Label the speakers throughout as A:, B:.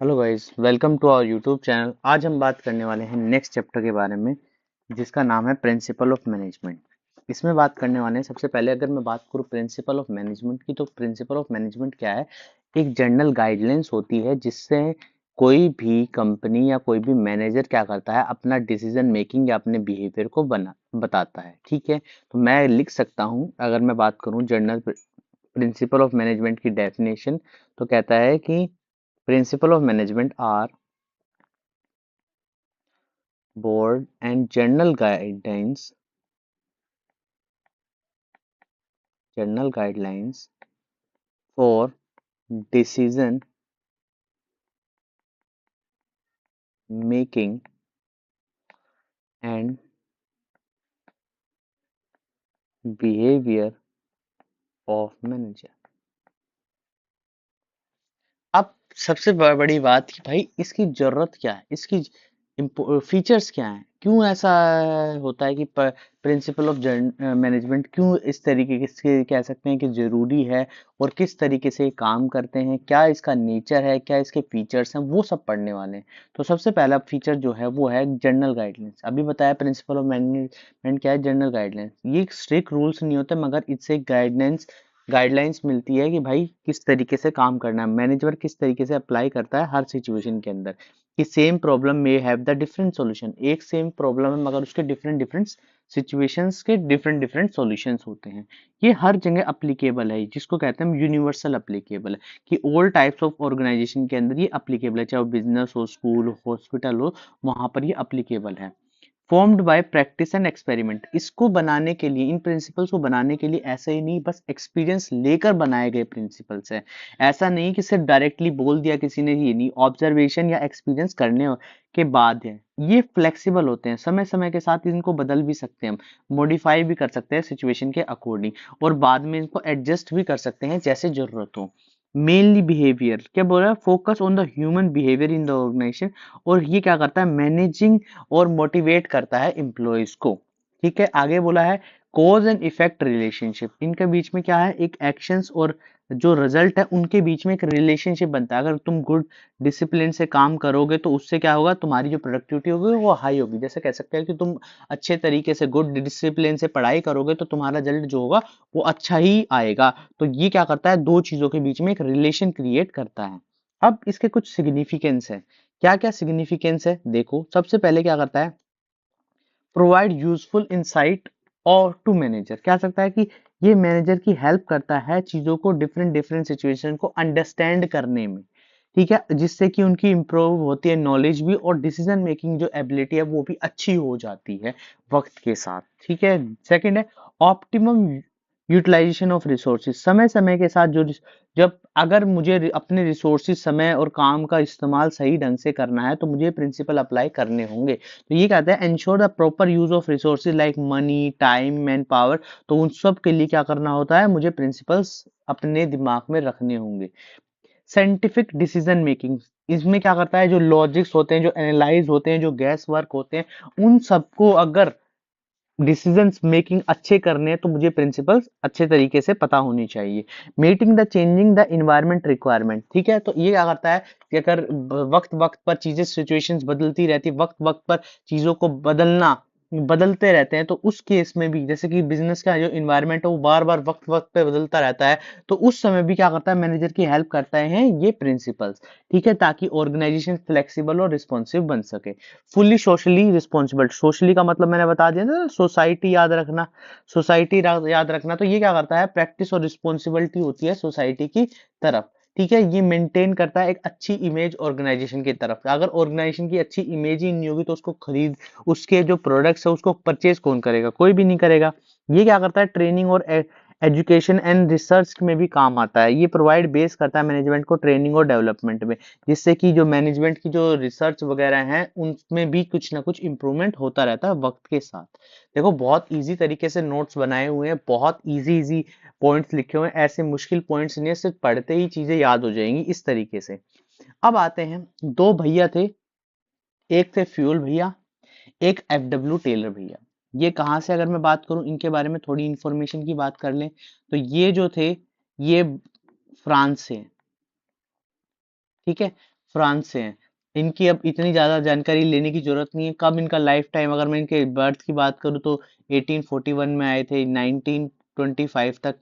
A: Hello guys, welcome to our YouTube channel. आज हम बात करने वाले हैं नेक्स्ट चैप्टर के बारे में, जिसका नाम है प्रिंसिपल ऑफ मैनेजमेंट। इसमें बात करने वाले हैं, सबसे पहले अगर मैं बात करूं प्रिंसिपल ऑफ मैनेजमेंट की, तो प्रिंसिपल ऑफ मैनेजमेंट क्या है? एक जनरल गाइडलाइंस होती है जिससे कोई भी कंपनी या कोई भी मैनेजर क्या करता है, अपना डिसीजन मेकिंग या अपने बिहेवियर को बना बताता है। ठीक है, तो मैं लिख सकता हूँ, अगर मैं बात करूँ जनरल प्रिंसिपल ऑफ मैनेजमेंट की डेफिनेशन, तो कहता है कि principle of management are board and general guidelines for decision making and behavior of manager। अब सबसे बड़ी बात कि भाई इसकी जरूरत क्या है, इसकी फीचर्स क्या हैं, क्यों ऐसा होता है कि प्रिंसिपल ऑफ मैनेजमेंट क्यों इस तरीके से कह सकते हैं कि जरूरी है, और किस तरीके से ये काम करते हैं, क्या इसका नेचर है, क्या इसके फीचर्स हैं, वो सब पढ़ने वाले हैं। तो सबसे पहला फीचर जो है वो है जनरल गाइडलाइंस। अभी बताया प्रिंसिपल ऑफ मैनेजमेंट क्या है, जनरल गाइडलाइंस। ये स्ट्रिक्ट रूल्स नहीं होते, मगर इससे गाइडलाइंस मिलती है कि भाई किस तरीके से काम करना है, मैनेजर किस तरीके से अप्लाई करता है हर सिचुएशन के अंदर। कि सेम प्रॉब्लम में हैव द डिफरेंट सॉल्यूशन, एक सेम प्रॉब्लम है मगर उसके डिफरेंट डिफरेंट सिचुएशंस के डिफरेंट डिफरेंट सॉल्यूशंस होते हैं। ये हर जगह अप्लीकेबल है, जिसको कहते हैं यूनिवर्सल अप्लीकेबल है, कि ऑल टाइप्स ऑफ ऑर्गेनाइजेशन के अंदर ये अप्लीकेबल है, चाहे वो बिजनेस हो, स्कूल हो, हॉस्पिटल हो, वहां पर ये अप्लीकेबल है। Formed by practice and experiment, इसको बनाने के लिए, इन प्रिंसिपल्स को बनाने के लिए ऐसे ही नहीं, बस एक्सपीरियंस लेकर बनाए गए प्रिंसिपल्स है। ऐसा नहीं कि सिर्फ डायरेक्टली बोल दिया किसी ने, ये नहीं, ऑब्जर्वेशन या एक्सपीरियंस करने के बाद है। ये फ्लेक्सिबल होते हैं, समय समय के साथ इनको बदल भी सकते हैं, हम मॉडिफाई भी कर सकते हैं सिचुएशन के अकॉर्डिंग, और बाद में इनको एडजस्ट भी कर सकते हैं जैसे जरूरत हो। मेनली बिहेवियर क्या बोल रहा है, focus on the human behaviour in the organisation. और ये क्या करता है, मैनेजिंग और मोटिवेट करता है एम्प्लॉयज को। ठीक है, आगे बोला है कॉज एंड इफेक्ट रिलेशनशिप, इनके बीच में क्या है, एक एक्शंस और जो रिजल्ट है उनके बीच में एक रिलेशनशिप बनता है। अगर तुम गुड डिसिप्लिन से काम करोगे तो उससे क्या होगा, तुम्हारी जो प्रोडक्टिविटी होगी वो हाई होगी। जैसे कह सकते हैं कि तुम अच्छे तरीके से गुड डिसिप्लिन से पढ़ाई करोगे तो तुम्हारा रिजल्ट जो होगा वो अच्छा ही आएगा। तो ये क्या करता है, दो चीजों के बीच में एक रिलेशन क्रिएट करता है। अब इसके कुछ सिग्निफिकेंस है। क्या क्या सिग्निफिकेंस है देखो, सबसे पहले क्या करता है, प्रोवाइड यूजफुल इंसाइट और टू मैनेजर, क्या सकता है कि ये मैनेजर की हेल्प करता है चीजों को डिफरेंट डिफरेंट सिचुएशन को अंडरस्टैंड करने में। ठीक है, जिससे कि उनकी इंप्रूव होती है नॉलेज भी, और डिसीजन मेकिंग जो एबिलिटी है वो भी अच्छी हो जाती है वक्त के साथ। ठीक है, सेकंड है ऑप्टिमम यूटिलाइजेशन ऑफ रिसोर्सेज, समय समय के साथ जो जब अगर मुझे अपने रिसोर्सेज, समय और काम का इस्तेमाल सही ढंग से करना है तो मुझे प्रिंसिपल अप्लाई करने होंगे। तो ये कहते हैं ensure the proper use of resources like money, time, man power. तो उन सब के लिए क्या करना होता है, मुझे प्रिंसिपल्स अपने दिमाग में रखने होंगे। साइंटिफिक डिसीजन मेकिंग, इसमें क्या करता है, जो लॉजिक्स होते हैं, जो एनालाइज होते हैं, जो गैस वर्क होते हैं, उन सबको अगर डिसीजन मेकिंग अच्छे करने हैं तो मुझे प्रिंसिपल्स अच्छे तरीके से पता होनी चाहिए। Meeting the changing the environment requirement, ठीक है, तो ये क्या करता है कि अगर वक्त वक्त पर चीजें, सिचुएशंस बदलती रहती, वक्त वक्त पर चीजों को बदलते रहते हैं, तो उस केस में भी जैसे कि बिजनेस का जो इन्वायरमेंट है वो बार बार वक्त वक्त पे बदलता रहता है, तो उस समय भी क्या करता है, मैनेजर की हेल्प करते हैं ये प्रिंसिपल्स। ठीक है, ताकि ऑर्गेनाइजेशन फ्लेक्सिबल और रिस्पॉन्सिव बन सके। फुल्ली सोशली रिस्पॉन्सिबल, सोशली का मतलब मैंने बता दिया ना, सोसाइटी याद रखना, सोसाइटी याद रखना। तो ये क्या करता है, प्रैक्टिस और रिस्पॉन्सिबिलिटी होती है सोसाइटी की तरफ। ठीक है, ये मेंटेन करता है एक अच्छी इमेज ऑर्गेनाइजेशन की तरफ। अगर ऑर्गेनाइजेशन की अच्छी इमेज ही नहीं होगी तो उसको खरीद, उसके जो प्रोडक्ट्स है उसको परचेज कौन करेगा, कोई भी नहीं करेगा। ये क्या करता है, ट्रेनिंग और एजुकेशन एंड रिसर्च में भी काम आता है। ये प्रोवाइड बेस करता है मैनेजमेंट को ट्रेनिंग और डेवलपमेंट में, जिससे कि जो मैनेजमेंट की जो रिसर्च वगैरह है उनमें भी कुछ ना कुछ इम्प्रूवमेंट होता रहता है वक्त के साथ। देखो बहुत इजी तरीके से नोट्स बनाए हुए हैं, बहुत इजी इजी पॉइंट्स लिखे हुए हैं, ऐसे मुश्किल पॉइंट्स नहीं है, सिर्फ पढ़ते ही चीजें याद हो जाएंगी इस तरीके से। अब आते हैं, दो भैया थे, एक थे फ्यूल भैया, एक एफडब्ल्यू टेलर भैया। ये कहाँ से, अगर मैं बात करूं इनके बारे में, थोड़ी इंफॉर्मेशन की बात कर लें, तो ये जो थे ये फ्रांस से, ठीक है, फ्रांस से हैं। इनकी अब इतनी ज़्यादा जानकारी लेने की ज़रूरत नहीं है। कब इनका लाइफ टाइम, अगर मैं इनके बर्थ की बात करूँ तो 1841 में आए थे, 1925 तक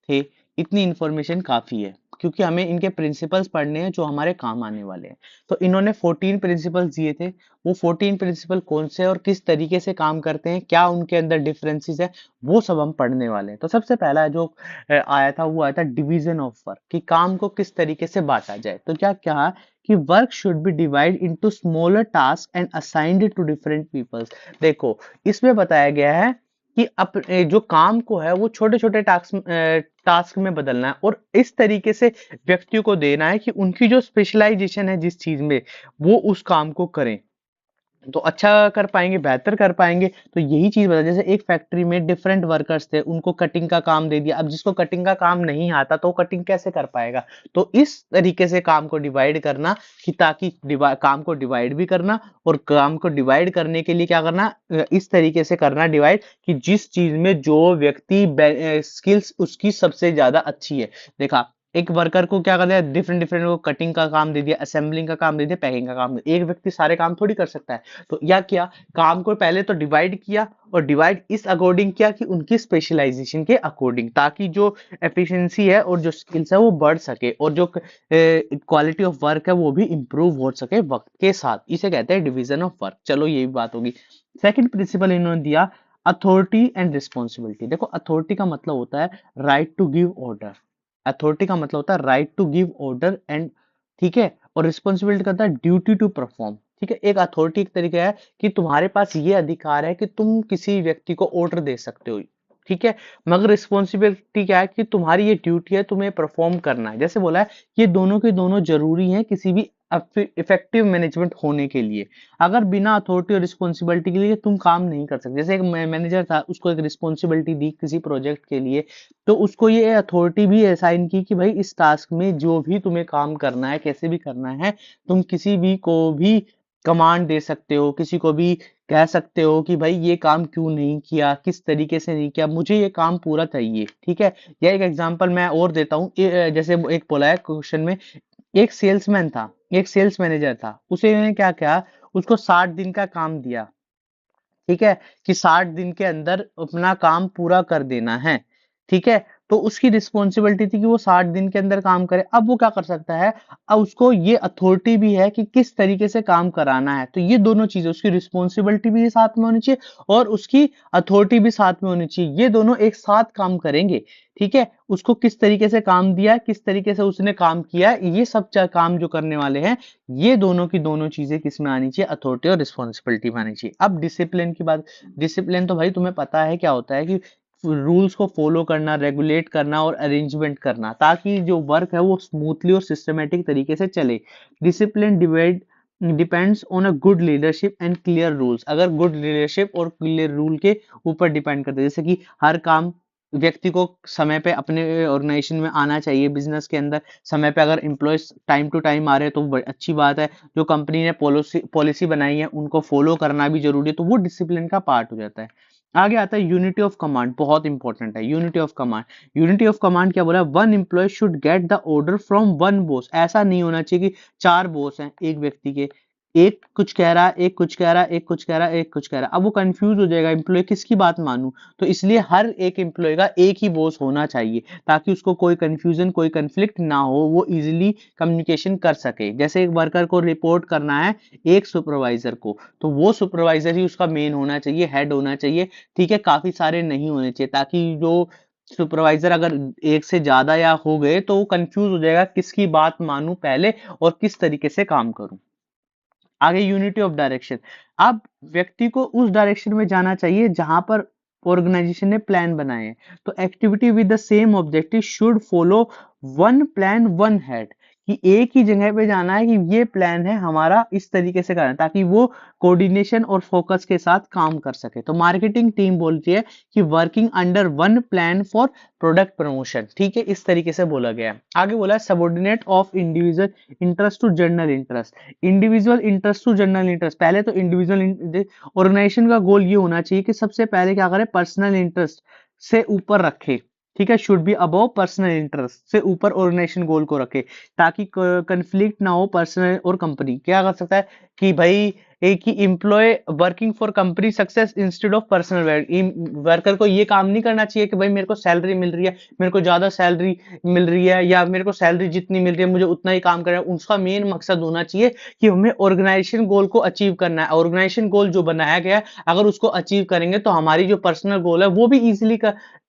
A: थे। इतनी इन्फॉर्मेशन काफ़ी है, क्योंकि हमें इनके प्रिंसिपल्स पढ़ने हैं जो हमारे काम आने वाले हैं। तो इन्होंने 14 प्रिंसिपल्स दिए थे। वो 14 प्रिंसिपल कौन से हैं और किस तरीके से काम करते हैं, क्या उनके अंदर डिफरेंसेस है, वो सब हम पढ़ने वाले हैं। तो सबसे पहला जो आया था वो आया था डिवीजन ऑफ वर्क, कि काम को किस तरीके से बांटा जाए। तो क्या क्या कि work should be divide into smaller task and assigned to different peoples. देखो, इसमें बताया गया है कि जो काम को है वो छोटे छोटे टास्क में बदलना है, और इस तरीके से व्यक्तियों को देना है कि उनकी जो स्पेशलाइजेशन है जिस चीज में, वो उस काम को करें तो अच्छा कर पाएंगे, बेहतर कर पाएंगे। तो यही चीज बता, जैसे एक फैक्ट्री में डिफरेंट वर्कर्स थे, उनको कटिंग का काम दे दिया। अब जिसको कटिंग का काम नहीं आता तो वो कटिंग कैसे कर पाएगा। तो इस तरीके से काम को डिवाइड करना, कि ताकि काम को डिवाइड भी करना, और काम को डिवाइड करने के लिए क्या करना, इस तरीके से करना डिवाइड, कि जिस चीज में जो व्यक्ति स्किल्स उसकी सबसे ज्यादा अच्छी है। देखा, एक वर्कर को क्या कर दिया, डिफरेंट डिफरेंट को कटिंग का काम दे दिया, असेंबलिंग का काम दे दिया, पैकिंग का काम दे दिया। एक व्यक्ति सारे काम थोड़ी कर सकता है। तो या क्या, काम को पहले तो डिवाइड किया, और डिवाइड इस अकॉर्डिंग किया कि उनकी स्पेशलाइजेशन के अकॉर्डिंग, ताकि जो एफिशिएंसी है और जो स्किल्स है वो बढ़ सके, और जो क्वालिटी ऑफ वर्क है वो भी इंप्रूव हो सके वक्त के साथ। इसे कहते हैं डिवीजन ऑफ वर्क। चलो ये भी बात होगी। सेकंड प्रिंसिपल इन्होंने दिया, अथॉरिटी एंड रिस्पॉन्सिबिलिटी। देखो, अथॉरिटी का मतलब होता है right to give order. Authority का मतलब होता है right to give order and, ठीक है, और रिस्पॉन्सिबिलिटी करता है ड्यूटी टू परफॉर्म। ठीक है, एक अथॉरिटी एक तरीका है कि तुम्हारे पास ये अधिकार है कि तुम किसी व्यक्ति को ऑर्डर दे सकते हो, ठीक है, मगर रिस्पॉन्सिबिलिटी क्या है कि तुम्हारी ये ड्यूटी है, तुम्हें परफॉर्म करना है। जैसे बोला है, ये दोनों के दोनों जरूरी हैं किसी भी इफेक्टिव मैनेजमेंट होने के लिए। अगर बिना अथॉरिटी और रिस्पॉन्सिबिलिटी के लिए तुम काम नहीं कर सकते। जैसे एक मैनेजर था, उसको एक रिस्पॉन्सिबिलिटी दी किसी प्रोजेक्ट के लिए, तो उसको ये अथॉरिटी भी असाइन की कि भाई इस टास्क में जो भी तुम्हें काम करना है, कैसे भी करना है, तुम किसी भी को भी कमांड दे सकते हो, किसी को भी कह सकते हो कि भाई ये काम क्यों नहीं किया, किस तरीके से नहीं किया, मुझे ये काम पूरा चाहिए। ठीक है, या एक एग्जांपल मैं और देता हूँ। जैसे एक बोला है क्वेश्चन में, एक सेल्समैन था, एक सेल्स मैनेजर था, उसे क्या किया, उसको 60 दिन का काम दिया। ठीक है, कि 60 दिन के अंदर अपना काम पूरा कर देना है। ठीक है, तो उसकी रिस्पॉन्सिबिलिटी थी कि वो 60 दिन के अंदर काम करे। अब वो क्या कर सकता है, अब उसको ये अथॉरिटी भी है कि किस तरीके से काम कराना है। तो ये दोनों चीजें, उसकी रिस्पॉन्सिबिलिटी भी साथ में होनी चाहिए और उसकी अथॉरिटी भी साथ में होनी चाहिए। ये दोनों एक साथ काम करेंगे। ठीक है, उसको किस तरीके से काम दिया, किस तरीके से उसने काम किया, ये सब काम जो करने वाले हैं, ये दोनों की दोनों चीजें किस में आनी चाहिए, अथॉरिटी और रिस्पॉन्सिबिलिटी में आनी चाहिए। अब डिसिप्लिन की बात, डिसिप्लिन तो भाई तुम्हें पता है क्या होता है, कि रूल्स को फॉलो करना, रेगुलेट करना और अरेंजमेंट करना, ताकि जो वर्क है वो स्मूथली और सिस्टमेटिक तरीके से चले। Discipline divide depends on a good leadership and clear rules. अगर गुड लीडरशिप और क्लियर रूल के ऊपर डिपेंड करते हैं, जैसे कि हर काम व्यक्ति को समय पे अपने ऑर्गेनाइजेशन में आना चाहिए। बिजनेस के अंदर समय पे अगर एम्प्लॉयज टाइम टू टाइम आ रहे हैं तो अच्छी बात है। जो कंपनी ने पॉलिसी पॉलिसी बनाई है उनको फॉलो करना भी जरूरी है, तो वो डिसिप्लिन का पार्ट हो जाता है। आगे आता है यूनिटी ऑफ कमांड, बहुत इंपॉर्टेंट है unity of command. Unity of command क्या बोला, one employee should get the order from one boss. ऐसा नहीं होना चाहिए कि 4 बॉस हैं एक व्यक्ति के, एक कुछ कह रहा है, एक कुछ कह रहा है, एक कुछ कह रहा है, एक कुछ कह रहा है। अब वो कंफ्यूज हो जाएगा, एम्प्लॉय किसकी बात मानूं। तो इसलिए हर एक एम्प्लॉय का एक ही बॉस होना चाहिए, ताकि उसको कोई कंफ्यूजन, कोई कंफ्लिक्ट ना हो, वो इजीली कम्युनिकेशन कर सके। जैसे एक वर्कर को रिपोर्ट करना है एक सुपरवाइजर को, तो वो सुपरवाइजर ही उसका मेन होना चाहिए, हेड होना चाहिए। ठीक है, काफी सारे नहीं होने चाहिए, ताकि जो सुपरवाइजर अगर एक से ज्यादा या हो गए तो वो कंफ्यूज हो जाएगा, किसकी बात मानूं पहले और किस तरीके से काम करूं। आगे यूनिटी ऑफ डायरेक्शन। अब व्यक्ति को उस डायरेक्शन में जाना चाहिए जहां पर ऑर्गेनाइजेशन ने प्लान बनाए हैं। तो activity with the same objective should follow one plan one head, कि एक ही जगह पे जाना है, कि ये प्लान है हमारा, इस तरीके से करना है, ताकि वो कोऑर्डिनेशन और फोकस के साथ काम कर सके। तो मार्केटिंग टीम बोलती है कि working under one plan for product promotion. ठीक है, इस तरीके से बोला गया है। आगे बोला है subordinate of individual interest to general interest. Individual interest to general interest, पहले तो इंडिविजुअल ऑर्गेनाइजेशन का गोल ये होना चाहिए कि सबसे पहले क्या करे, पर्सनल इंटरेस्ट से ऊपर रखे। ठीक है, should be above personal interest, से ऊपर ऑर्गेनाइजेशन गोल को रखे, ताकि कंफ्लिक्ट ना हो पर्सनल और कंपनी। क्या कर सकता है कि भाई एक ही employ working for company success instead of personal, worker को ये काम नहीं करना चाहिए कि भाई मेरे को सैलरी मिल रही है, मेरे को ज्यादा सैलरी मिल रही है, या मेरे को सैलरी जितनी मिल रही है मुझे उतना ही काम करना है। उसका मेन मकसद होना चाहिए कि हमें ऑर्गेनाइजेशन गोल को अचीव करना है। ऑर्गेनाइजेशन गोल जो बनाया गया है, अगर उसको अचीव करेंगे तो हमारी जो पर्सनल गोल है वो भी इजिली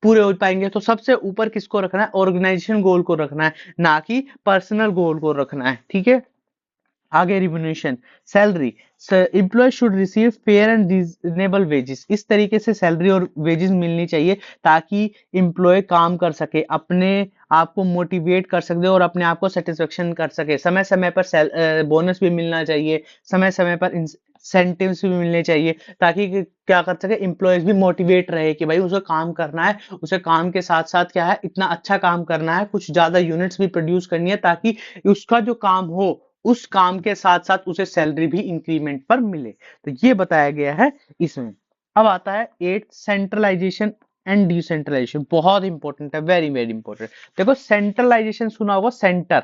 A: पूरे हो पाएंगे। तो सबसे ऊपर किसको रखना है, ऑर्गेनाइजेशन गोल को रखना है, ना कि पर्सनल गोल को रखना है। ठीक है, आगे remuneration, salary, employee should receive fair and reasonable wages, इस तरीके से सैलरी और वेजेस मिलनी चाहिए ताकि एम्प्लॉय काम कर सके, अपने आप को मोटिवेट कर सकते और अपने आप को सेटिस्फेक्शन कर सके। समय समय पर बोनस भी मिलना चाहिए, समय समय पर इंसेंटिव्स भी मिलने चाहिए, ताकि क्या कर सके एम्प्लॉयज भी मोटिवेट रहे कि भाई उसे काम करना है, उसे काम के साथ साथ क्या है इतना अच्छा काम करना है, कुछ ज्यादा यूनिट्स भी प्रोड्यूस करनी है, ताकि उसका जो काम हो उस काम के साथ साथ उसे सैलरी भी इंक्रीमेंट पर मिले। तो ये बताया गया है इसमें। अब आता है 8, सेंट्रलाइजेशन एंड डिसेंट्रलाइजेशन, बहुत इंपॉर्टेंट है, वेरी वेरी इंपॉर्टेंट। देखो सेंट्रलाइजेशन सुना होगा, सेंटर,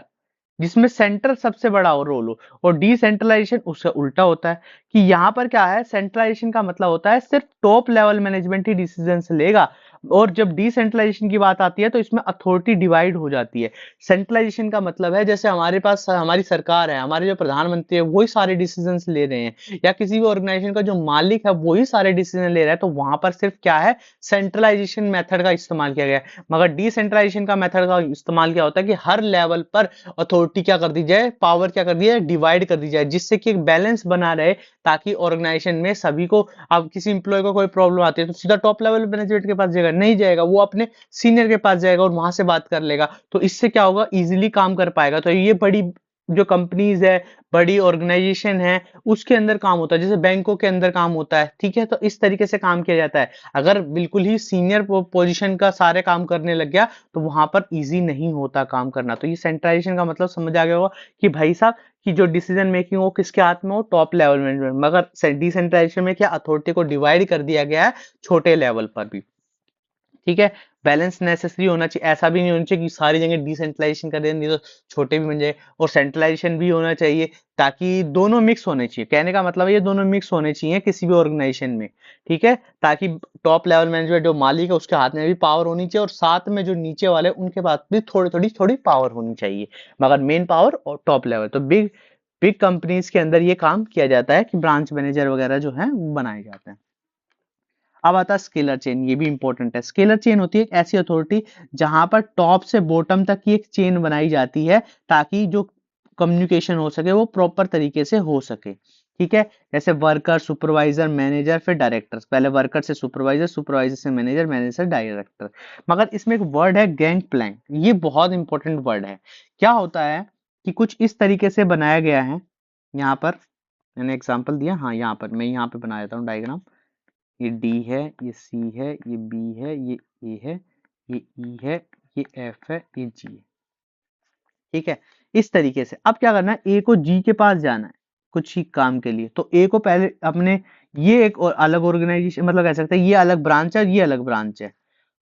A: जिसमें सेंटर सबसे बड़ा रोल हो, और डिसेंट्रलाइजेशन उससे उल्टा होता है कि यहाँ पर क्या है, सेंट्रलाइजेशन का मतलब होता है सिर्फ टॉप लेवल मैनेजमेंट ही डिसीजन लेगा, और जब डिसेंट्रलाइजेशन की बात आती है तो इसमें अथॉरिटी डिवाइड हो जाती है। सेंट्रलाइजेशन का मतलब है जैसे हमारे पास हमारी सरकार है, हमारे जो प्रधानमंत्री है वही सारे डिसीजन ले रहे हैं, या किसी भी ऑर्गेनाइजेशन का जो मालिक है वही सारे डिसीजन ले रहा है, तो वहां पर सिर्फ क्या है, सेंट्रलाइजेशन मेथड का इस्तेमाल किया गया है। मगर डिसेंट्रलाइजेशन का मेथड का इस्तेमाल क्या होता है कि हर लेवल पर अथॉरिटी क्या कर दी जाए, पावर क्या कर दी जाए, डिवाइड कर दी जाए, जिससे कि एक बैलेंस बना रहे, ताकि ऑर्गेनाइजेशन में सभी को, अब किसी इंप्लॉय को कोई प्रॉब्लम आती है तो सीधा टॉप लेवल मैनेजमेंट के पास जाएगा, नहीं जाएगा, वो अपने सीनियर के पास जाएगा और वहां से बात कर लेगा। तो इससे क्या होगा, इजीली काम कर पाएगा। तो ये बड़ी जो कंपनीज है, बड़ी ऑर्गेनाइजेशन है, उसके अंदर काम होता है, जैसे बैंकों के अंदर काम होता है। ठीक है, तो इस तरीके से काम किया जाता है। अगर बिल्कुल ही सीनियर पोजीशन का सारे काम करने लग गया तो वहां पर इजी नहीं होता काम करना। तो ये सेंट्रलाइजेशन का मतलब समझ आ गया होगा कि भाई साहब कि जो डिसीजन मेकिंग हो किसके हाथ में हो, टॉप लेवल मैनेजमेंट। मगर डिसेंट्रलाइजेशन में क्या, अथॉरिटी को डिवाइड कर दिया गया है छोटे लेवल पर भी। ठीक है, बैलेंस नेसेसरी होना चाहिए, ऐसा भी नहीं होना चाहिए कि सारी जगह डिसेंट्रलाइजेशन कर दें, नहीं तो छोटे भी बन जाए, और सेंट्रलाइजेशन भी होना चाहिए, ताकि दोनों मिक्स होने चाहिए। कहने का मतलब ये दोनों मिक्स होने चाहिए किसी भी ऑर्गेनाइजेशन में। ठीक है, ताकि टॉप लेवल मैनेजमेंट जो मालिक है उसके हाथ में भी पावर होनी चाहिए, और साथ में जो नीचे वाले उनके पास भी थोड़ी थोड़ी थोड़ी पावर होनी चाहिए, मगर मेन पावर और टॉप लेवल। तो बिग बिग कंपनीज के अंदर ये काम किया जाता है कि ब्रांच मैनेजर वगैरह जो है वो बनाए जाते हैं। अब आता है स्केलर चेन, ये भी इंपॉर्टेंट है। स्केलर चेन होती है एक ऐसी अथॉरिटी जहां पर टॉप से बॉटम तक की एक चेन बनाई जाती है, ताकि जो कम्युनिकेशन हो सके वो प्रॉपर तरीके से हो सके। ठीक है, जैसे वर्कर, सुपरवाइजर, मैनेजर, फिर डायरेक्टर। पहले वर्कर से सुपरवाइजर, सुपरवाइजर से मैनेजर, मैनेजर से डायरेक्टर। मगर इसमें एक वर्ड है गैंग प्लैंक, ये बहुत इंपॉर्टेंट वर्ड है। क्या होता है कि कुछ इस तरीके से बनाया गया है, यहाँ पर मैंने एग्जाम्पल दिया, हाँ यहाँ पर मैं यहाँ पे बना देता हूँ डायग्राम। ये डी है, ये सी है, ये बी है, ये ए है, ये ई है, ये एफ है, ये जी है। ठीक है, इस तरीके से अब क्या करना है, ए को जी के पास जाना है कुछ ही काम के लिए। तो ए को पहले अपने, ये एक और अलग ऑर्गेनाइजेशन, मतलब कह सकते हैं ये अलग ब्रांच है, ये अलग ब्रांच है।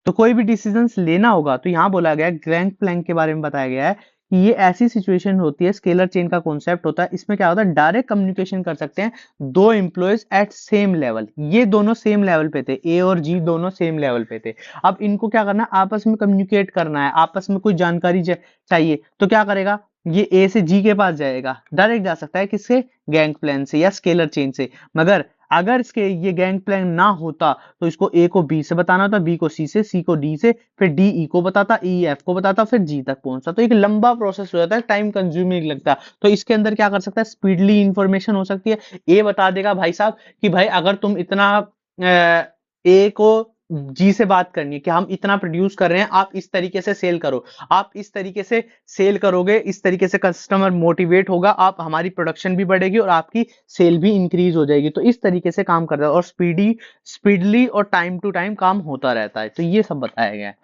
A: तो कोई भी डिसीजन लेना होगा तो यहाँ बोला गया है, गैंग प्लैंक के बारे में बताया गया है कि ये ऐसी सिचुएशन होती है, स्केलर चेन का कॉन्सेप्ट होता है। इसमें क्या होता है, डायरेक्ट कम्युनिकेशन कर सकते हैं दो एम्प्लॉयज एट सेम लेवल। ये दोनों सेम लेवल पे थे, ए और जी दोनों सेम लेवल पे थे। अब इनको क्या करना है, आपस में कम्युनिकेट करना है, आपस में कोई जानकारी चाहिए, तो क्या करेगा, ये ए से जी के पास जाएगा, डायरेक्ट जा सकता है किससे, गैंग प्लान से या स्केलर चेन से। मगर अगर इसके ये गैंग प्लान ना होता तो इसको ए को बी से बताना होता, बी को सी से, सी को डी से, फिर डी ई को बताता, ई एफ को बताता, फिर जी तक पहुंचता। तो एक लंबा प्रोसेस हो जाता है, टाइम कंज्यूमिंग लगता है। तो इसके अंदर क्या कर सकता है, स्पीडली इंफॉर्मेशन हो सकती है। ए बता देगा भाई साहब कि भाई अगर तुम इतना ए को जी से बात करनी है कि हम इतना प्रोड्यूस कर रहे हैं, आप इस तरीके से सेल करो, आप इस तरीके से सेल करोगे, इस तरीके से कस्टमर मोटिवेट होगा, आप हमारी प्रोडक्शन भी बढ़ेगी और आपकी सेल भी इंक्रीज हो जाएगी। तो इस तरीके से काम करता है, और स्पीडली और टाइम टू टाइम काम होता रहता है। तो ये सब बताया गया है।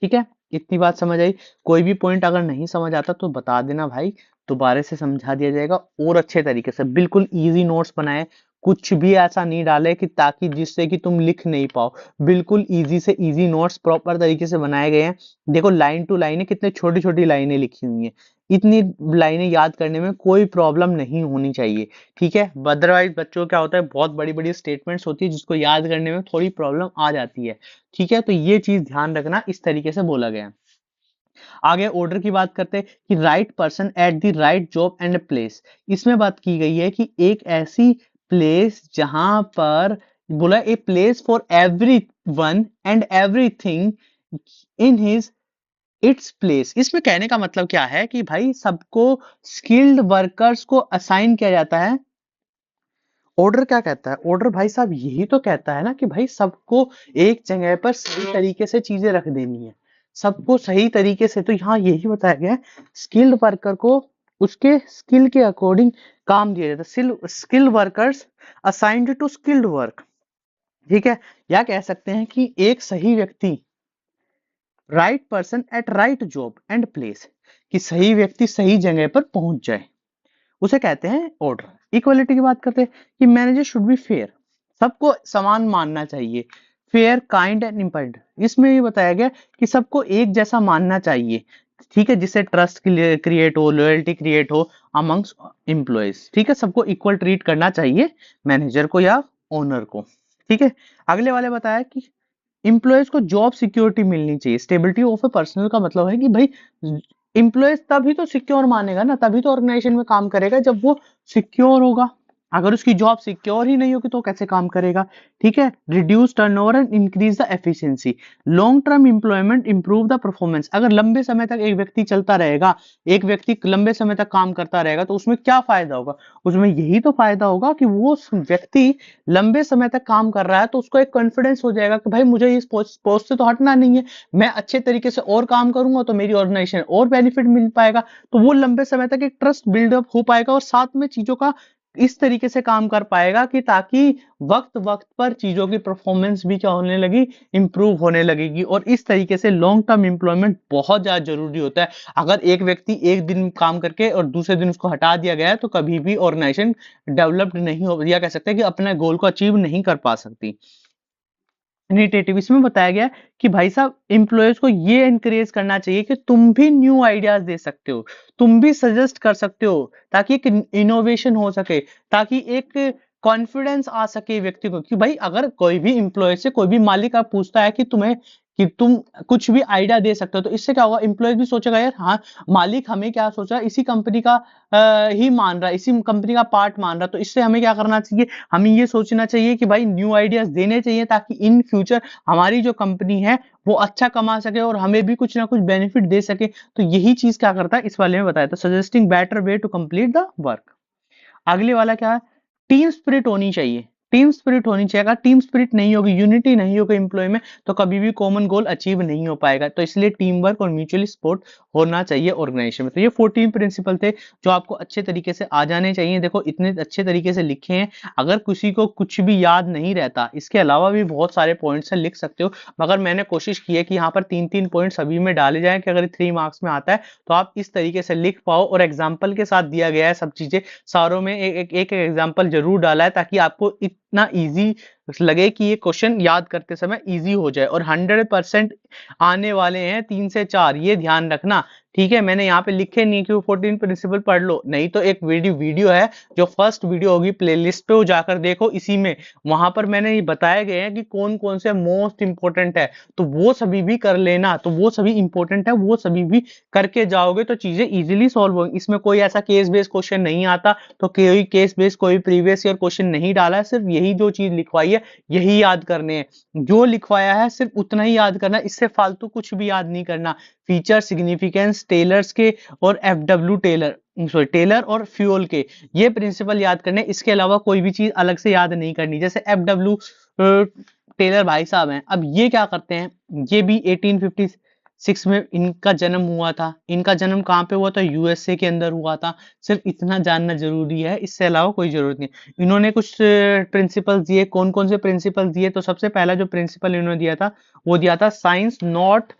A: ठीक है, इतनी बात समझ आई। कोई भी पॉइंट अगर नहीं समझ आता तो बता देना भाई, दोबारा से समझा दिया जाएगा और अच्छे तरीके से। बिल्कुल इजी नोट्स बनाए, कुछ भी ऐसा नहीं डाले कि ताकि जिससे कि तुम लिख नहीं पाओ। बिल्कुल इजी से इजी नोट्स प्रॉपर तरीके से बनाए गए हैं। देखो लाइन टू लाइन है, कितने छोटी छोटी लाइनें लिखी हुई हैं। इतनी लाइनें याद करने में कोई प्रॉब्लम नहीं होनी चाहिए, ठीक है। अदरवाइज बच्चों क्या होता है, बहुत बड़ी बड़ी स्टेटमेंट्स होती है जिसको याद करने में थोड़ी प्रॉब्लम आ जाती है, ठीक है। तो ये चीज ध्यान रखना, इस तरीके से बोला गया है। आगे ऑर्डर की बात करते हैं कि right person at the right job and place. इसमें बात की गई है कि एक ऐसी प्लेस जहां पर बोला a place for every one and everything in his its place. इसमें कहने का मतलब क्या है कि भाई सबको स्किल्ड वर्कर्स को असाइन किया जाता है। ऑर्डर क्या कहता है, ऑर्डर भाई साहब यही तो कहता है ना कि भाई सबको एक जगह पर सही तरीके से चीजें रख देनी है, सबको सही तरीके से। तो यहाँ यही बताया गया है, स्किल्ड वर्कर को उसके स्किल के अकॉर्डिंग काम दिया जाता है। Skilled workers assigned to skilled work, ठीक है। या कह सकते हैं कि एक सही व्यक्ति, right person at right job and place, कि सही व्यक्ति सही जगह पर पहुंच जाए, उसे कहते हैं ऑर्डर। इक्वलिटी की बात करते हैं कि मैनेजर शुड बी फेयर, सबको समान मानना चाहिए। फेयर, काइंड एंड इम्पर्ट, इसमें ये बताया गया कि सबको एक जैसा मानना चाहिए, ठीक है, जिससे ट्रस्ट क्रिएट हो, लॉयल्टी क्रिएट हो अमंग्स एम्प्लॉयज, ठीक है। सबको इक्वल ट्रीट करना चाहिए, मैनेजर को या ओनर को, ठीक है। अगले वाले बताया कि एम्प्लॉयज को जॉब सिक्योरिटी मिलनी चाहिए। स्टेबिलिटी ऑफ ए पर्सनल का मतलब है कि भाई एम्प्लॉयज तभी तो सिक्योर मानेगा ना, तभी तो ऑर्गेनाइजेशन में काम करेगा जब वो सिक्योर होगा। अगर उसकी जॉब सिक्योर ही नहीं होगी तो कैसे काम करेगा, ठीक है। Reduce turnover and increase the efficiency. Long term employment improve the performance. अगर लंबे समय तक एक व्यक्ति चलता रहेगा, एक व्यक्ति लंबे समय तक काम करता रहेगा, तो उसमें क्या फायदा होगा, उसमें यही तो फायदा होगा कि वो व्यक्ति लंबे समय तक काम कर रहा है तो उसको एक कॉन्फिडेंस हो जाएगा कि भाई मुझे इस पोस्ट से तो हटना नहीं है, मैं अच्छे तरीके से और काम करूंगा तो मेरी ऑर्गेनाइजेशन और बेनिफिट मिल पाएगा। तो वो लंबे समय तक एक ट्रस्ट बिल्डअप हो पाएगा और साथ में चीजों का इस तरीके से काम कर पाएगा कि ताकि वक्त वक्त पर चीजों की परफॉर्मेंस भी क्या होने लगी, इंप्रूव होने लगेगी। और इस तरीके से लॉन्ग टर्म एम्प्लॉयमेंट बहुत ज्यादा जरूरी होता है। अगर एक व्यक्ति एक दिन काम करके और दूसरे दिन उसको हटा दिया गया है तो कभी भी ऑर्गेनाइजेशन डेवलप्ड नहीं हो, या कह सकते हैं कि अपने गोल को अचीव नहीं कर पा सकती। इनिटेटिव, इसमें बताया गया कि भाई साहब एम्प्लॉयज को ये एनकरेज करना चाहिए कि तुम भी न्यू आइडियाज दे सकते हो, तुम भी सजेस्ट कर सकते हो, ताकि एक इनोवेशन हो सके, ताकि एक कॉन्फिडेंस आ सके व्यक्ति को। कि भाई अगर कोई भी एम्प्लॉय से, कोई भी मालिक आप पूछता है कि तुम्हें, कि तुम कुछ भी आइडिया दे सकते हो, तो इससे क्या होगा, एम्प्लॉय भी सोचेगा यार हाँ, मालिक हमें क्या सोचा, इसी कंपनी का ही मान रहा, इसी कंपनी का पार्ट मान रहा, तो इससे हमें क्या करना चाहिए, हमें ये सोचना चाहिए कि भाई न्यू आइडियाज देने चाहिए ताकि इन फ्यूचर हमारी जो कंपनी है वो अच्छा कमा सके और हमें भी कुछ ना कुछ बेनिफिट दे सके। तो यही चीज क्या करता है, इस वाले में बताया था, suggesting better way to complete the work. अगले वाला क्या है, टीम स्पिरिट होनी चाहिए। टीम स्पिरिट होनी चाहिए, अगर टीम स्पिरिट नहीं होगी, यूनिटी नहीं होगी एम्प्लॉय में, तो कभी भी कॉमन गोल अचीव नहीं हो पाएगा। तो इसलिए टीम वर्क और म्यूचुअली सपोर्ट होना चाहिए ऑर्गेनाइजेशन में। तो ये 14 प्रिंसिपल थे जो आपको अच्छे तरीके से आ जाने चाहिए। देखो इतने अच्छे तरीके से लिखे हैं, अगर किसी को कुछ भी याद नहीं रहता, इसके अलावा भी बहुत सारे पॉइंट्स लिख सकते हो, मगर मैंने कोशिश की है कि यहाँ पर 3-3 पॉइंट सभी में डाले जाए कि अगर 3 मार्क्स में आता है तो आप इस तरीके से लिख पाओ। और एग्जाम्पल के साथ दिया गया है सब चीजें, सारों में एक एग्जाम्पल जरूर डाला है ताकि आपको इतना इजी लगे कि ये क्वेश्चन याद करते समय इजी हो जाए। और 100% आने वाले हैं 3 से 4, ये ध्यान रखना, ठीक है। मैंने यहाँ पे लिखे नहीं कि वो 14 प्रिंसिपल पढ़ लो, नहीं तो एक वीडियो है जो फर्स्ट वीडियो होगी प्लेलिस्ट पे, वो जाकर देखो, इसी में वहां पर मैंने ये बताए गए हैं कि कौन कौन से मोस्ट इंपोर्टेंट है, तो वो सभी भी कर लेना। तो वो सभी इंपोर्टेंट है, वो सभी भी करके जाओगे तो चीजें इजीली सॉल्व होंगी। इसमें कोई ऐसा केस बेस्ड क्वेश्चन नहीं आता, तो कोई केस बेस्ड कोई प्रीवियस ईयर क्वेश्चन नहीं डाला है, सिर्फ यही जो चीज लिखवाई है यही याद करने हैं। जो लिखवाया है सिर्फ उतना ही याद करना, इससे फालतू कुछ भी याद नहीं करना। फीचर, सिग्निफिकेंस, टेलर्स के और एफडब्ल्यू टेलर, सॉरी टेलर और फ्यूल के, ये प्रिंसिपल याद करने, इसके अलावा कोई भी चीज अलग से याद नहीं करनी। जैसे एफडब्ल्यू टेलर भाई साहब हैं, अब ये क्या करते हैं, ये भी 1856 में इनका जन्म हुआ था। इनका जन्म कहाँ पे हुआ था, यूएसए के अंदर हुआ था। सिर्फ इतना जानना जरूरी है, इससे अलावा कोई जरूरत नहीं। इन्होंने कुछ प्रिंसिपल्स दिए, कौन कौन से प्रिंसिपल्स दिए, तो सबसे पहला जो प्रिंसिपल इन्होंने दिया था वो दिया था science not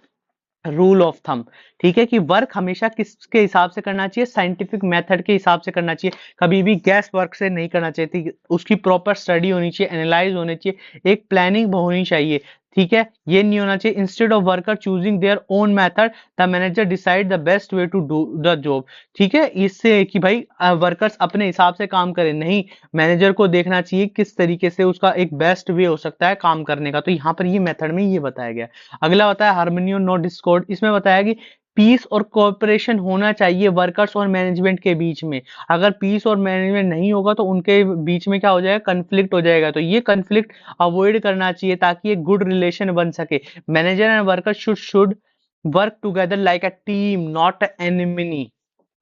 A: rule of thumb, ठीक है, कि वर्क हमेशा किसके हिसाब से करना चाहिए, साइंटिफिक मेथड के हिसाब से करना चाहिए, कभी भी गैस वर्क से नहीं करना चाहिए, उसकी प्रॉपर स्टडी होनी चाहिए, एनालाइज होनी चाहिए, एक प्लानिंग होनी चाहिए, ठीक है, ये नहीं होना चाहिए instead of worker choosing their own method the manager decide the best way to do the job, ठीक है, इससे कि भाई वर्कर्स अपने हिसाब से काम करें, नहीं, मैनेजर को देखना चाहिए किस तरीके से उसका एक बेस्ट वे हो सकता है काम करने का, तो यहाँ पर ये मेथड में ये बताया गया। अगला होता है हार्मनी और नो डिस्कॉर्ड, इसमें बताया कि पीस और कोऑपरेशन होना चाहिए वर्कर्स और मैनेजमेंट के बीच में, अगर पीस और मैनेजमेंट नहीं होगा तो उनके बीच में क्या हो जाएगा, कन्फ्लिक्ट हो जाएगा, तो ये कन्फ्लिक्ट अवॉइड करना चाहिए ताकि एक गुड रिलेशन बन सके। Manager and worker should work together like a team not enemy.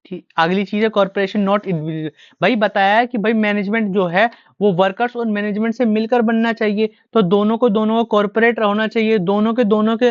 A: ठीक, अगली चीज है कॉर्पोरेशन नॉट इंडिविजुअल, भाई बताया है कि भाई मैनेजमेंट जो है वो वर्कर्स और मैनेजमेंट से मिलकर बनना चाहिए, तो दोनों को कॉर्पोरेट होना चाहिए, दोनों के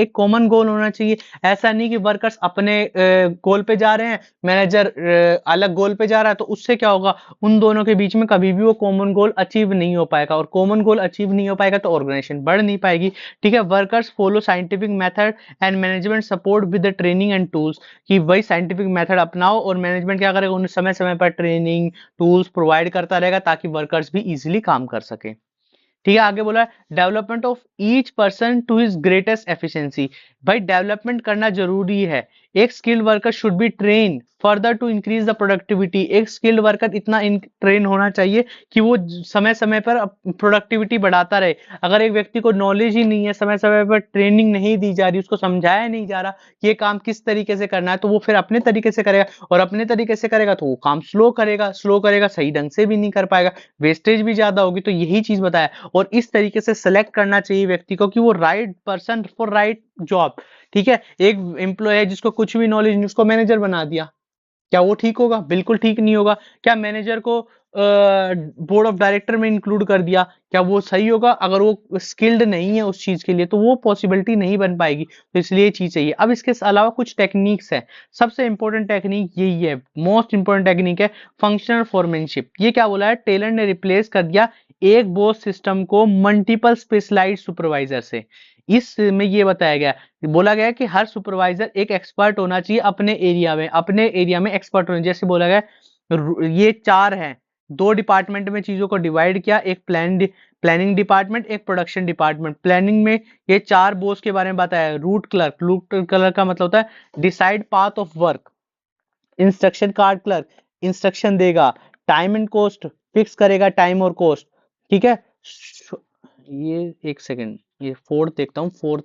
A: एक कॉमन गोल होना चाहिए, ऐसा नहीं कि वर्कर्स अपने गोल पे जा रहे हैं, मैनेजर अलग गोल पे जा रहा है, तो उससे क्या होगा, उन दोनों के बीच में कभी भी वो कॉमन गोल अचीव नहीं हो पाएगा, और कॉमन गोल अचीव नहीं हो पाएगा तो ऑर्गेनाइजेशन बढ़ नहीं पाएगी, ठीक है। Workers follow scientific method and management support with the training and tools, कि वही साइंटिफिक मेथड अपनाओ और मैनेजमेंट क्या करेगा, उन्हें समय समय पर ट्रेनिंग टूल्स प्रोवाइड करता रहेगा ताकि वर्कर्स भी इजीली काम कर सके, ठीक है। आगे बोला development of each person to his greatest efficiency, भाई डेवलपमेंट करना जरूरी है, एक skilled worker should be train further to increase the productivity, एक स्किल्ड वर्कर इतना ट्रेन होना चाहिए कि वो समय समय पर प्रोडक्टिविटी बढ़ाता रहे, अगर एक व्यक्ति को नॉलेज ही नहीं है, समय समय पर ट्रेनिंग नहीं दी जा रही, उसको समझाया नहीं जा रहा कि ये काम किस तरीके से करना है, तो वो फिर अपने तरीके से करेगा, और अपने तरीके से करेगा तो वो काम स्लो करेगा, सही ढंग से भी नहीं कर पाएगा, वेस्टेज भी ज्यादा होगी, तो यही चीज बताया, और इस तरीके से सेलेक्ट करना चाहिए व्यक्ति को कि वो right person for right job, ठीक है। एक एम्प्लॉय है जिसको कुछ भी नॉलेज नहीं, उसको मैनेजर बना दिया, क्या वो ठीक होगा, बिल्कुल ठीक नहीं होगा। क्या मैनेजर को बोर्ड ऑफ डायरेक्टर में इंक्लूड कर दिया, क्या वो सही होगा, अगर वो स्किल्ड नहीं है उस चीज के लिए तो वो पॉसिबिलिटी नहीं बन पाएगी, तो इसलिए ये चीज चाहिए। अब इसके अलावा कुछ टेक्निक्स है, सबसे इंपॉर्टेंट टेक्निक यही है, मोस्ट इंपॉर्टेंट टेक्निक है फंक्शनल फोरमैनशिप। ये क्या बोला है, टेलर ने रिप्लेस कर दिया एक बॉस सिस्टम को मल्टीपल स्पेशलाइज्ड सुपरवाइजर से, इसमें ये बताया गया, बोला गया कि हर सुपरवाइजर एक एक्सपर्ट होना चाहिए अपने एरिया में एक्सपर्ट होने, जैसे बोला गया ये चार हैं, दो डिपार्टमेंट में चीजों को डिवाइड किया, एक प्लानिंग डिपार्टमेंट, एक प्रोडक्शन डिपार्टमेंट। प्लानिंग में ये चार बोस के बारे में बताया, रूट क्लर्क का मतलब होता है decide path of work, instruction card clerk instruction देगा, टाइम एंड कॉस्ट फिक्स करेगा टाइम और कॉस्ट, ठीक है। ये एक सेकेंड, ये फोर्थ देखता हूँ, फोर्थ,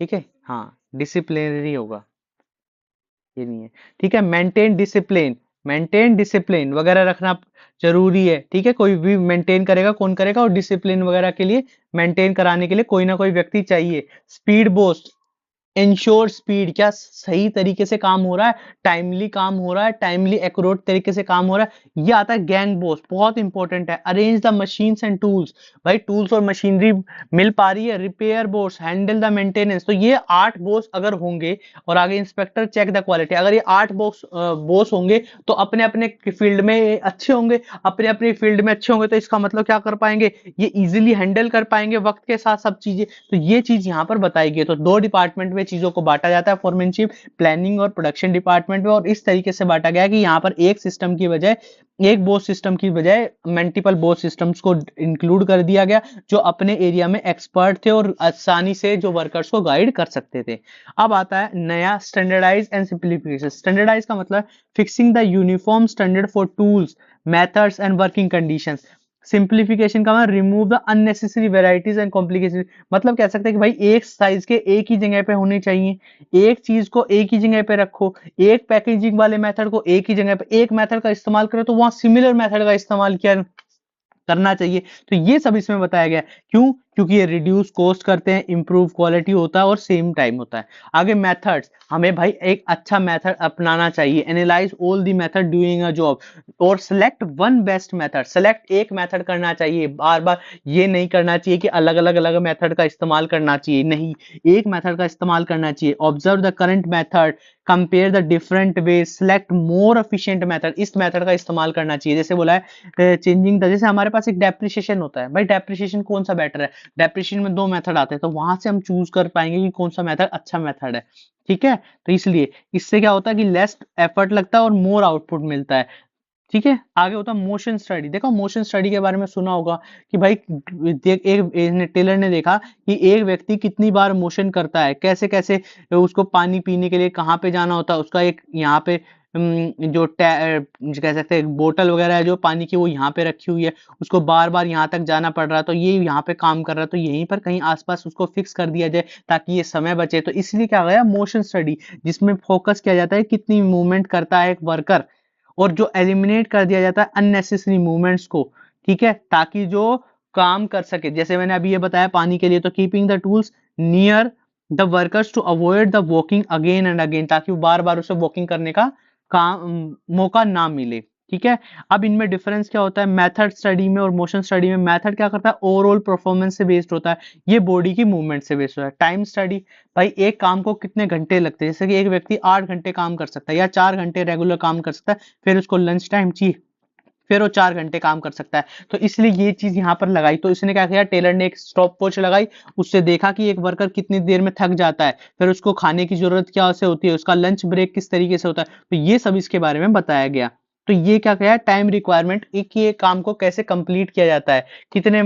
A: ठीक है, हाँ, डिसिप्लिनरी होगा, ये नहीं है, ठीक है। मेंटेन डिसिप्लिन वगैरह रखना जरूरी है, ठीक है, कोई भी मेंटेन करेगा, कौन करेगा, और डिसिप्लिन वगैरह के लिए, मेंटेन कराने के लिए कोई ना कोई व्यक्ति चाहिए। स्पीड बोस्ट इंश्योर स्पीड, क्या सही तरीके से काम हो रहा है, टाइमली काम हो रहा है, टाइमली एक्यूरेट तरीके से काम हो रहा है। ये आता है गैंग बोस, बहुत इंपॉर्टेंट है। Arrange the machines and tools, भाई टूल्स और मशीनरी मिल पा रही है। Repair Bose handle the maintenance, तो ये 8 बोस अगर होंगे, और आगे इंस्पेक्टर चेक द क्वालिटी, अगर ये 8 बोस होंगे तो अपने अपने फील्ड में अच्छे होंगे, अपने अपने फील्ड में अच्छे होंगे, तो इसका मतलब क्या कर पाएंगे, ये इजिली हैंडल कर पाएंगे वक्त के साथ सब चीजें, तो ये चीज यहाँ पर बताई गई। तो दो डिपार्टमेंट में चीजों को बांटा जाता है, फोरमैनशिप, प्लानिंग और प्रोडक्शन डिपार्टमेंट में, और इस तरीके से बांटा गया कि यहाँ पर एक सिस्टम की बजाय, एक बोस सिस्टम की बजाय मल्टीपल बोस सिस्टम्स को इंक्लूड कर दिया गया, जो अपने एरिया में एक्सपर्ट थे और आसानी से जो वर्कर्स को गाइड कर सकते थे। अब आता है नया स्टैंडर्डाइज एंड सिंप्लीफिकेशन। स्टैंडर्डाइज का मतलब fixing the uniform standard for tools, methods and working conditions. Simplification का मतलब remove the unnecessary varieties and complication, मतलब कह सकते हैं कि भाई एक साइज के एक ही जगह पे होने चाहिए, एक चीज को एक ही जगह पे रखो, एक पैकेजिंग वाले मेथड को एक ही जगह पे, एक मेथड का इस्तेमाल करो तो वहां सिमिलर मेथड का इस्तेमाल किया करना चाहिए, तो ये सब इसमें बताया गया। क्यों? क्योंकि ये रिड्यूस कॉस्ट करते हैं, इंप्रूव क्वालिटी होता है और सेम टाइम होता है। आगे मेथड्स, हमें भाई एक अच्छा मेथड अपनाना चाहिए। Analyse all the method doing a job और select one best method. Select एक मेथड करना चाहिए, बार बार ये नहीं करना चाहिए कि अलग मेथड का इस्तेमाल करना चाहिए, नहीं, एक मेथड का इस्तेमाल करना चाहिए। Observe the current method, compare the different way, select more efficient method, इस मेथड का इस्तेमाल करना चाहिए। जैसे बोला है चेंजिंग द, जैसे हमारे पास एक डेप्रिसिएशन होता है, भाई डेप्रिसिएशन कौन सा बेटर है, डेप्रिसिएशन में दो मेथड आते हैं, तो वहां से हम चूज कर पाएंगे कि कौन सा मेथड अच्छा मेथड है। ठीक है, तो इसलिए इससे क्या होता है कि लेस एफर्ट लगता है और मोर आउटपुट मिलता है। ठीक है, आगे होता है मोशन स्टडी। देखो मोशन स्टडी के बारे में सुना होगा कि भाई देख, एक टेलर ने देखा कि एक व्यक्ति कितनी बार मोशन करता है, कैसे कैसे उसको पानी पीने के लिए कहाँ पे जाना होता है, उसका एक यहाँ पे जो कह सकते हैं बोतल वगैरह है जो पानी की, वो यहाँ पे रखी हुई है, उसको बार बार यहाँ तक जाना पड़ रहा है, तो ये यहाँ पे काम कर रहा है, तो यहीं पर कहीं आसपास उसको फिक्स कर दिया जाए ताकि ये समय बचे। तो इसलिए क्या गया मोशन स्टडी, जिसमें फोकस किया जाता है कितनी मूवमेंट करता है एक वर्कर, और जो एलिमिनेट कर दिया जाता है अननेसेसरी मूवमेंट्स को। ठीक है, ताकि जो काम कर सके, जैसे मैंने अभी ये बताया पानी के लिए, तो keeping the tools near the workers to avoid the walking again and again, ताकि वो बार बार उसे वॉकिंग करने का काम मौका ना मिले। ठीक है, अब इनमें डिफरेंस क्या होता है मेथड स्टडी में और मोशन स्टडी में। मेथड क्या करता है, ओवरऑल परफॉर्मेंस से बेस्ड होता है, ये बॉडी की मूवमेंट से बेस्ड होता है। टाइम स्टडी, भाई एक काम को कितने घंटे लगते हैं, जैसे कि एक व्यक्ति 8 घंटे काम कर सकता है या 4 घंटे रेगुलर काम कर सकता है, फिर उसको लंच टाइम चाहिए, फिर वो 4 घंटे काम कर सकता है, तो इसलिए ये चीज यहाँ पर लगाई। तो इसने क्या किया, टेलर ने एक स्टॉप वॉच लगाई, उससे देखा कि एक वर्कर कितनी देर में थक जाता है, फिर उसको खाने की जरूरत क्या से होती है, उसका लंच ब्रेक किस तरीके से होता है, तो ये सब इसके बारे में बताया गया। तो ये क्या किया, टाइम रिक्वायरमेंट, एक ये काम को कैसे कंप्लीट किया जाता है, कितने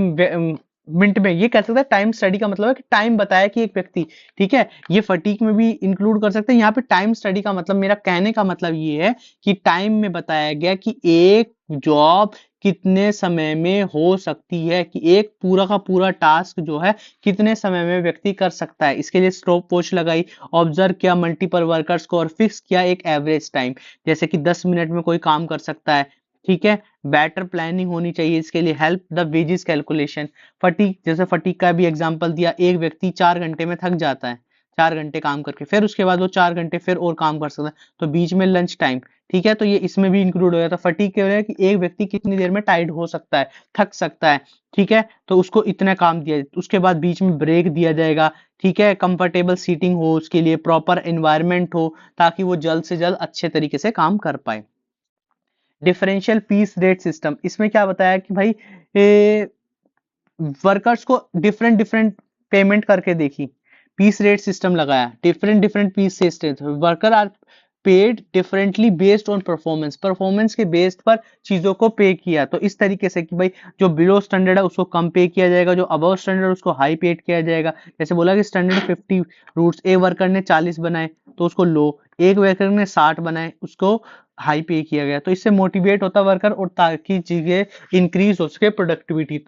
A: मिनट में, ये कह सकते हैं टाइम स्टडी का मतलब है कि टाइम बताया कि एक व्यक्ति, ठीक है, ये फटीक में भी इंक्लूड कर सकते हैं। यहाँ पे टाइम स्टडी का मतलब, मेरा कहने का मतलब ये है कि टाइम में बताया गया कि एक जॉब कितने समय में हो सकती है, कि एक पूरा का पूरा टास्क जो है कितने समय में व्यक्ति कर सकता है। इसके लिए स्टॉप वॉच लगाई, ऑब्जर्व किया मल्टीपल वर्कर्स को और फिक्स किया एक एवरेज टाइम, जैसे कि 10 मिनट में कोई काम कर सकता है। ठीक है, बेटर प्लानिंग होनी चाहिए इसके लिए, help the wages calculation. Fatigue, जैसे फटीक का भी एग्जांपल दिया, एक व्यक्ति 4 घंटे में थक जाता है 4 घंटे काम करके, फिर उसके बाद वो 4 घंटे फिर और काम कर सकता है, तो बीच में लंच टाइम। ठीक है, तो ये इसमें भी इंक्लूड हो जाता है। फटीक कह रहा है कि एक व्यक्ति कितनी देर में टाइर्ड हो सकता है, थक सकता है। ठीक है, तो उसको इतना काम दिया, उसके बाद बीच में ब्रेक दिया जाएगा। ठीक है, कंफर्टेबल सीटिंग हो उसके लिए, प्रॉपर एनवायरनमेंट हो, ताकि वो जल्द से जल्द अच्छे तरीके से काम कर पाए। डिफरेंशियल पीस रेट सिस्टम, इसमें क्या बताया कि भाई वर्कर्स को डिफरेंट डिफरेंट पेमेंट करके देखी, पीस रेट सिस्टम लगाया, different different piece rate, worker are paid differently based on performance, performance के बेस्ड पर चीजों को पे किया। तो इस तरीके से कि भाई जो बिलो स्टैंडर्ड है उसको कम पे किया जाएगा, जो अबव स्टैंडर्ड उसको हाई पेड किया जाएगा। जैसे बोला कि स्टैंडर्ड 50 रूट्स, एक वर्कर ने 40 बनाए तो उसको लो, एक वर्कर ने 60 बनाए उसको हाई पे किया गया। तो इससे मोटिवेट होता वर्कर, और ताकि चीजें इंक्रीज हो सके प्रोडक्टिविटी।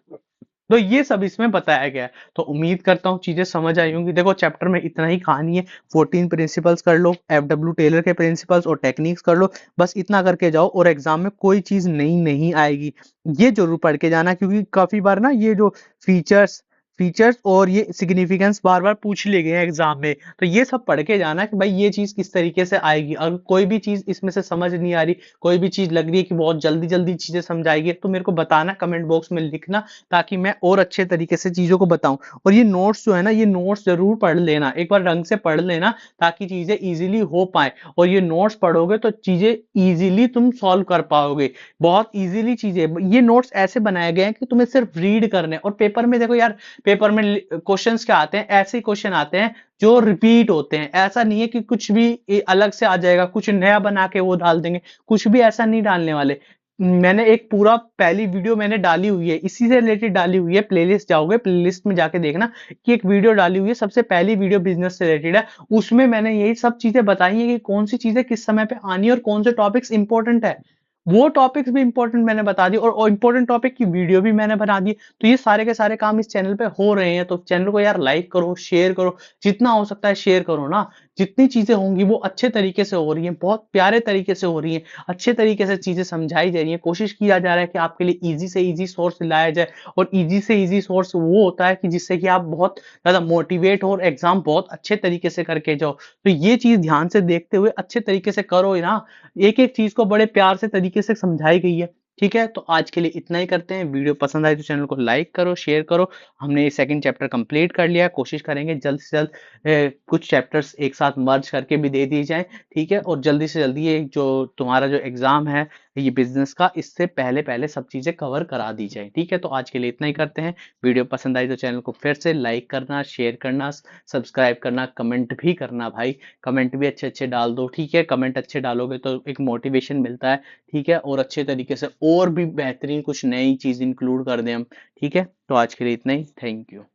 A: तो ये सब इसमें बताया गया है। तो उम्मीद करता हूँ चीजें समझ आई होंगी। देखो चैप्टर में इतना ही कहानी है, 14 प्रिंसिपल्स कर लो, FW टेलर के प्रिंसिपल्स और टेक्निक्स कर लो, बस इतना करके जाओ और एग्जाम में कोई चीज नई नहीं आएगी। ये जरूर पढ़ के जाना, क्योंकि काफी बार ना ये जो फीचर्स फीचर्स और ये सिग्निफिकेंस बार बार पूछ लिए गए हैं एग्जाम में, तो ये सब पढ़ के जाना कि भाई ये चीज किस तरीके से आएगी। अगर कोई भी चीज इसमें से समझ नहीं आ रही, कोई भी चीज लग रही है कि बहुत जल्दी जल्दी चीजें समझाएगी, तो मेरे को बताना, कमेंट बॉक्स में लिखना, ताकि मैं और अच्छे तरीके से चीजों को बताऊं। और ये नोट्स जो है ना, ये नोट्स जरूर पढ़ लेना, एक बार ढंग से पढ़ लेना, ताकि चीजें इजीली हो पाए। और ये नोट्स पढ़ोगे तो चीजें इजीली तुम सॉल्व कर पाओगे, बहुत इजीली चीजें। ये नोट्स ऐसे बनाए गए हैं कि तुम्हें सिर्फ रीड करने, और पेपर में देखो यार, पेपर में क्वेश्चंस क्या आते हैं, ऐसे क्वेश्चन आते हैं जो रिपीट होते हैं। ऐसा नहीं है कि कुछ भी अलग से आ जाएगा, कुछ नया बना के वो डाल देंगे, कुछ भी ऐसा नहीं डालने वाले। मैंने एक पूरा पहली वीडियो मैंने डाली हुई है, इसी से रिलेटेड डाली हुई है, प्लेलिस्ट जाओगे, प्लेलिस्ट में जाके देखना कि एक वीडियो डाली हुई है, सबसे पहली वीडियो बिजनेस से रिलेटेड है। उसमें मैंने यही सब चीजें बताई है कि कौन सी चीजें किस समय पे आनी है और कौन से टॉपिक्स इंपॉर्टेंट है। वो टॉपिक्स भी इंपॉर्टेंट मैंने बता दिए, और इंपॉर्टेंट टॉपिक की वीडियो भी मैंने बना दी। तो ये सारे के सारे काम इस चैनल पे हो रहे हैं, तो चैनल को यार लाइक करो, शेयर करो, जितना हो सकता है शेयर करो ना। जितनी चीजें होंगी वो अच्छे तरीके से हो रही हैं, बहुत प्यारे तरीके से हो रही हैं, अच्छे तरीके से चीजें समझाई जा रही हैं, कोशिश किया जा रहा है कि आपके लिए इजी से इजी सोर्स लाया जाए। और इजी से इजी सोर्स वो होता है कि जिससे कि आप बहुत ज्यादा मोटिवेट हो और एग्जाम बहुत अच्छे तरीके से करके जाओ। तो ये चीज ध्यान से देखते हुए अच्छे तरीके से करो ना। एक एक चीज को बड़े प्यार से तरीके से समझाई गई है। ठीक है, तो आज के लिए इतना ही करते हैं। वीडियो पसंद आए तो चैनल को लाइक करो, शेयर करो। हमने सेकंड चैप्टर कंप्लीट कर लिया, कोशिश करेंगे जल्द से जल्द कुछ चैप्टर्स एक साथ मर्ज करके भी दे दिए जाएं। ठीक है, और जल्दी से जल्दी ये जो तुम्हारा जो एग्जाम है ये बिजनेस का, इससे पहले पहले सब चीजें कवर करा दी जाए। ठीक है, तो आज के लिए इतना ही करते हैं। वीडियो पसंद आई तो चैनल को फिर से लाइक करना, शेयर करना, सब्सक्राइब करना, कमेंट भी करना भाई। कमेंट भी अच्छे अच्छे डाल दो। ठीक है, कमेंट अच्छे डालोगे तो एक मोटिवेशन मिलता है। ठीक है, और अच्छे तरीके से और भी बेहतरीन कुछ नई चीज इंक्लूड कर दें हम। ठीक है, तो आज के लिए इतना ही। Thank you.